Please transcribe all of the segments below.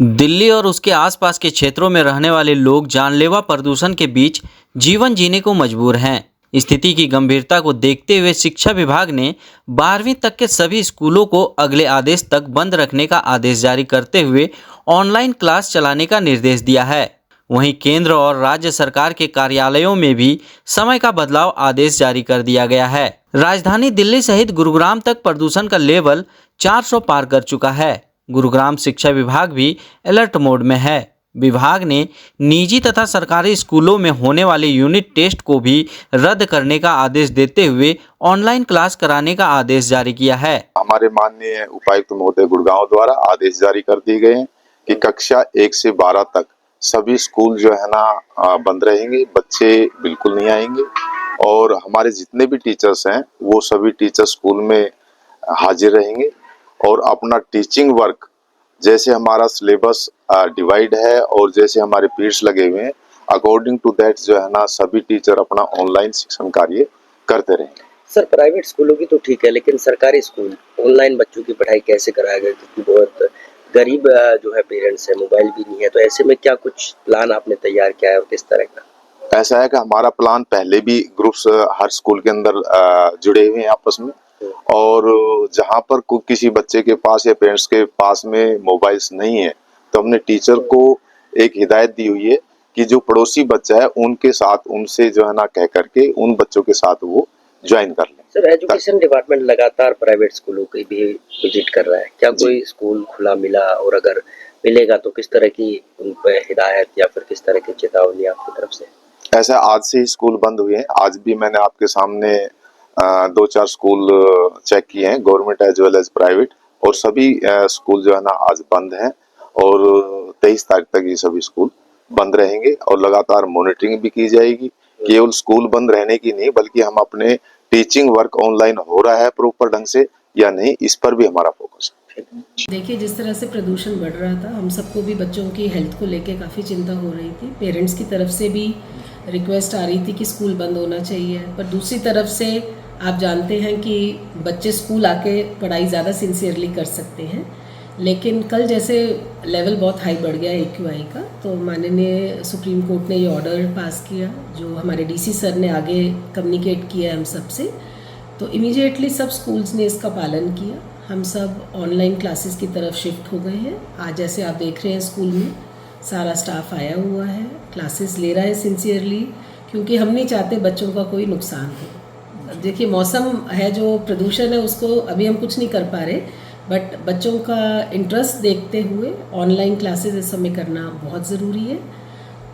दिल्ली और उसके आसपास के क्षेत्रों में रहने वाले लोग जानलेवा प्रदूषण के बीच जीवन जीने को मजबूर हैं। स्थिति की गंभीरता को देखते हुए शिक्षा विभाग ने 12वीं तक के सभी स्कूलों को अगले आदेश तक बंद रखने का आदेश जारी करते हुए ऑनलाइन क्लास चलाने का निर्देश दिया है। वहीं केंद्र और राज्य सरकार के कार्यालयों में भी समय का बदलाव आदेश जारी कर दिया गया है। राजधानी दिल्ली सहित गुरुग्राम तक प्रदूषण का लेवल 400 पार कर चुका है। गुरुग्राम शिक्षा विभाग भी अलर्ट मोड में है। विभाग ने निजी तथा सरकारी स्कूलों में होने वाले यूनिट टेस्ट को भी रद्द करने का आदेश देते हुए ऑनलाइन क्लास कराने का आदेश जारी किया है। हमारे माननीय उपायुक्त महोदय गुड़गांव द्वारा आदेश जारी कर दिए गए हैं कि कक्षा 1 से 12 तक सभी स्कूल जो है ना बंद रहेंगे, बच्चे बिल्कुल नहीं आएंगे और हमारे जितने भी टीचर्स हैं वो सभी टीचर स्कूल में हाजिर रहेंगे और अपना टीचिंग वर्क जैसे हमारा सिलेबस डिवाइड है और जैसे हमारे पीरियड्स लगे हुए हैं अकॉर्डिंग टू दैट जो है ना सभी टीचर अपना ऑनलाइन शिक्षण कार्य करते रहेंगे। सर, प्राइवेट स्कूलों की तो ठीक है, लेकिन सरकारी स्कूल ऑनलाइन बच्चों की पढ़ाई कैसे कराएगा? क्योंकि बहुत गरीब जो है पेरेंट्स है, मोबाइल भी नहीं है, तो ऐसे में क्या कुछ प्लान आपने तैयार किया है और किस तरह का? ऐसा है कि हमारा प्लान पहले भी ग्रुप्स हर स्कूल के अंदर जुड़े हुए हैं आपस में और जहां पर किसी बच्चे के पास या पेरेंट्स के पास में मोबाइल्स नहीं है तो हमने टीचर को एक हिदायत दी हुई है कि जो पड़ोसी बच्चा है उनके साथ उनसे जो है ना कह करके उन बच्चों के साथ वो ज्वाइन कर लें। सर, एजुकेशन डिपार्टमेंट लगातार प्राइवेट स्कूलों की भी विजिट कर रहा है, क्या कोई स्कूल खुला मिला और अगर मिलेगा तो किस तरह की उन पर हिदायत या फिर किस तरह की चेतावनी आपकी तरफ से? ऐसा आज से ही स्कूल बंद हुए हैं। आज भी मैंने आपके सामने 2-4 स्कूल चेक किए हैं, government as well as private, और सभी स्कूल जो है ना आज बंद हैं और 23 तारीख तक ये सभी स्कूल बंद रहेंगे और लगातार मॉनिटरिंग भी की जाएगी। केवल स्कूल बंद रहने की नहीं बल्कि हम अपने टीचिंग वर्क ऑनलाइन हो रहा है प्रॉपर ढंग से या नहीं, इस पर भी हमारा फोकस है। देखिए, जिस तरह से प्रदूषण बढ़ रहा था, हम सबको भी बच्चों की हेल्थ को लेके काफ़ी चिंता हो रही थी। पेरेंट्स की तरफ से भी रिक्वेस्ट आ रही थी कि स्कूल बंद होना चाहिए, पर दूसरी तरफ से आप जानते हैं कि बच्चे स्कूल आके पढ़ाई ज़्यादा सिंसियरली कर सकते हैं। लेकिन कल जैसे लेवल बहुत हाई बढ़ गया AQI का, तो माननीय सुप्रीम कोर्ट ने ये ऑर्डर पास किया जो हमारे DC सर ने आगे कम्युनिकेट किया हम सब से, तो इमीडिएटली सब स्कूल्स ने इसका पालन किया। हम सब ऑनलाइन क्लासेस की तरफ शिफ्ट हो गए हैं। आज जैसे आप देख रहे हैं स्कूल में सारा स्टाफ आया हुआ है, क्लासेस ले रहा है सिंसियरली, क्योंकि हम नहीं चाहते बच्चों का कोई नुकसान हो। देखिए, मौसम है जो प्रदूषण है उसको अभी हम कुछ नहीं कर पा रहे, बट बच्चों का इंटरेस्ट देखते हुए ऑनलाइन क्लासेस इस समय करना बहुत ज़रूरी है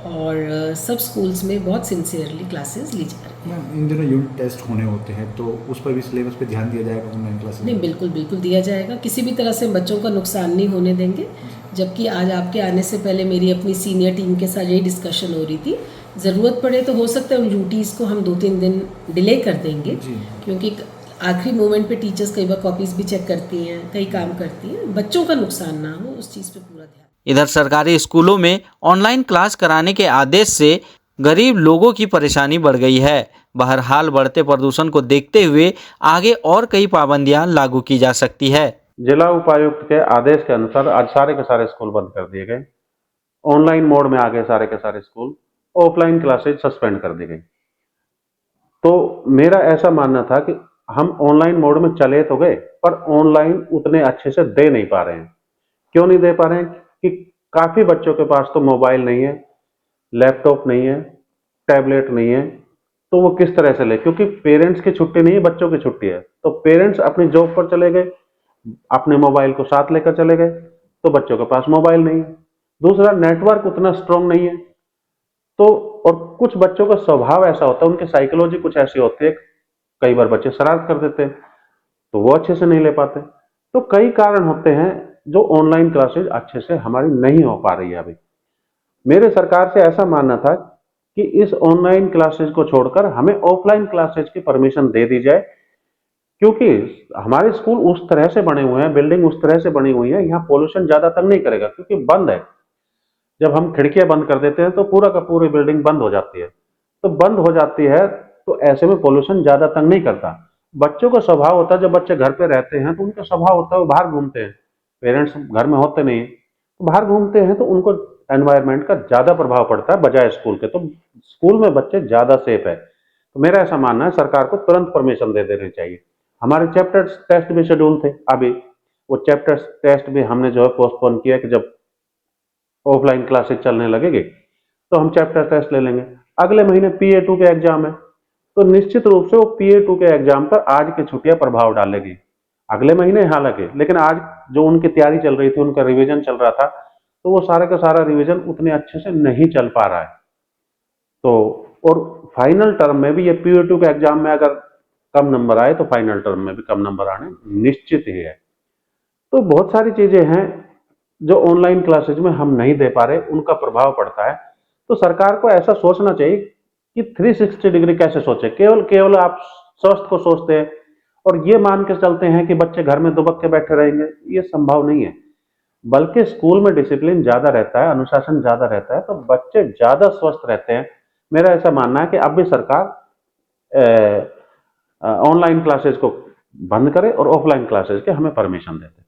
और सब स्कूल्स में बहुत सिंसियरली क्लासेस ली जा रही है। इन दिनों यूनिट टेस्ट होने होते हैं तो उस पर भी सिलेबस पे ध्यान दिया जाएगा ऑनलाइन क्लासेस? नहीं, बिल्कुल बिल्कुल दिया जाएगा। किसी भी तरह से बच्चों का नुकसान नहीं होने देंगे। जबकि आज आपके आने से पहले मेरी अपनी सीनियर टीम के साथ यही डिस्कशन हो रही थी, ज़रूरत पड़े तो हो सकता है उन ड्यूटीज़ को हम 2-3 दिन डिले कर देंगे, क्योंकि आखिरी मोमेंट पे टीचर्स कई बार कॉपीज़ भी चेक करती हैं, कई काम करती हैं। बच्चों का नुकसान ना हो उस चीज़ पे पूरा ध्यान। इधर सरकारी स्कूलों में ऑनलाइन क्लास कराने के आदेश से गरीब लोगों की परेशानी बढ़ गई है। बहरहाल बढ़ते प्रदूषण को देखते हुए आगे और कई पाबंदियां लागू की जा सकती है। जिला उपायुक्त के आदेश के अनुसार आज सारे के सारे स्कूल बंद कर दिए गए। ऑनलाइन मोड में आ गए सारे के सारे स्कूल। ऑफलाइन क्लासेज सस्पेंड कर दी गई। तो मेरा ऐसा मानना था कि हम ऑनलाइन मोड में चले तो गए पर ऑनलाइन उतने अच्छे से दे नहीं पा रहे हैं। क्यों नहीं दे पा रहे हैं? कि काफी बच्चों के पास तो मोबाइल नहीं है, लैपटॉप नहीं है, टैबलेट नहीं है, तो वो किस तरह से ले? क्योंकि पेरेंट्स की छुट्टी नहीं है, बच्चों की छुट्टी है, तो पेरेंट्स अपनी जॉब पर चले गए, अपने मोबाइल को साथ लेकर चले गए, तो बच्चों के पास मोबाइल नहीं है। दूसरा, नेटवर्क उतना स्ट्रांग नहीं है, तो और कुछ बच्चों का स्वभाव ऐसा होता है, उनकी साइकोलॉजी कुछ ऐसी होती है, कई बार बच्चे शरारत कर देते हैं, तो वो अच्छे से नहीं ले पाते। तो कई कारण होते हैं जो ऑनलाइन क्लासेज अच्छे से हमारी नहीं हो पा रही है अभी। मेरे सरकार से ऐसा मानना था कि इस ऑनलाइन क्लासेज को छोड़कर हमें ऑफलाइन क्लासेज की परमिशन दे दी जाए, क्योंकि हमारे स्कूल उस तरह से बने हुए हैं, बिल्डिंग उस तरह से बनी हुई है, यहाँ पोल्यूशन ज्यादा तंग नहीं करेगा क्योंकि बंद है। जब हम खिड़कियां बंद कर देते हैं तो पूरा का पूरी बिल्डिंग बंद हो जाती है, तो बंद हो जाती है तो ऐसे में पोल्यूशन ज्यादा तंग नहीं करता। बच्चों का स्वभाव होता है, जब बच्चे घर पे रहते हैं तो उनका स्वभाव होता है वो बाहर घूमते हैं, पेरेंट्स घर में होते नहीं, बाहर घूमते हैं तो उनको एनवायरनमेंट का ज़्यादा प्रभाव पड़ता है बजाय स्कूल के। तो स्कूल में बच्चे ज़्यादा सेफ है। तो मेरा ऐसा मानना है सरकार को तुरंत परमिशन दे देनी चाहिए। हमारे चैप्टर टेस्ट भी शेड्यूल थे, अभी वो चैप्टर टेस्ट भी हमने जो है पोस्टपोन किया कि जब ऑफलाइन क्लासेस चलने लगेगी तो हम चैप्टर टेस्ट ले लेंगे। अगले महीने PA2 के एग्जाम है, तो निश्चित रूप से वो PA2 के एग्जाम पर आज की छुट्टियां प्रभाव डालेगी। अगले महीने हालांकि, लेकिन आज जो उनकी तैयारी चल रही थी, उनका रिवीजन चल रहा था, तो वो सारे का सारा रिवीजन उतने अच्छे से नहीं चल पा रहा है। तो और फाइनल टर्म में भी ये PA2 के एग्जाम में अगर कम नंबर आए तो फाइनल टर्म में भी कम नंबर आने निश्चित ही है। तो बहुत सारी चीजें हैं जो ऑनलाइन क्लासेज में हम नहीं दे पा रहे, उनका प्रभाव पड़ता है। तो सरकार को ऐसा सोचना चाहिए कि 360 डिग्री कैसे सोचे। केवल आप स्वास्थ्य को सोचते हैं और ये मान के चलते हैं कि बच्चे घर में दुबक के बैठे रहेंगे, ये संभव नहीं है। बल्कि स्कूल में डिसिप्लिन ज्यादा रहता है, अनुशासन ज्यादा रहता है, तो बच्चे ज्यादा स्वस्थ रहते हैं। मेरा ऐसा मानना है कि अब भी सरकार ऑनलाइन क्लासेज को बंद करे और ऑफलाइन क्लासेज के हमें परमिशन देते।